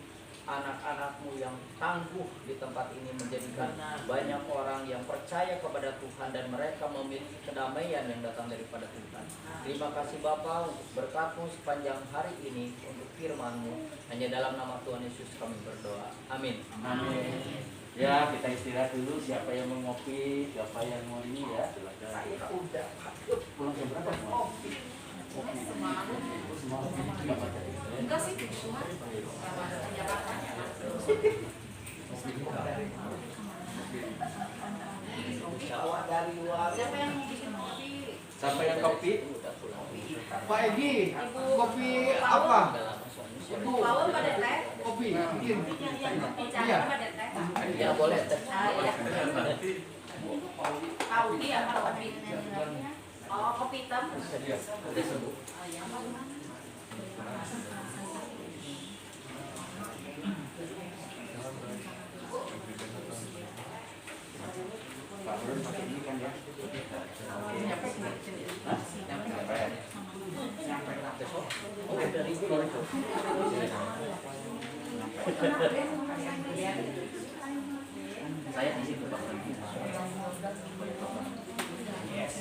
anak-anak-Mu yang tangguh di tempat ini, menjadikan banyak orang yang percaya kepada Tuhan dan mereka memiliki kedamaian yang datang daripada Tuhan. Terima kasih Bapa untuk berkat-Mu sepanjang hari ini, untuk firman-Mu. Hanya dalam nama Tuhan Yesus kami berdoa. Amin. Amin. Ya, kita istirahat dulu. Siapa yang mau ngopi, siapa yang mau ini ya. Saya udah Pulang jam berapa? Enggak sih, cuma Jakarta. bawa dari luar. Siapa yang mau bikin kopi? Siapa yang kopi? Pak Egi, kopi apa? Ibu Pawon pada teh? Kopi, bikin. Yang kopi cara pada teh? Ya boleh. Iya. Kopi apa kopi? Oh, kopi hitam. Udah sembuh. Oh, yang Pak Bro, pakai ini kan ya. Oke, dari itu. Saya di situ Pak. Yes.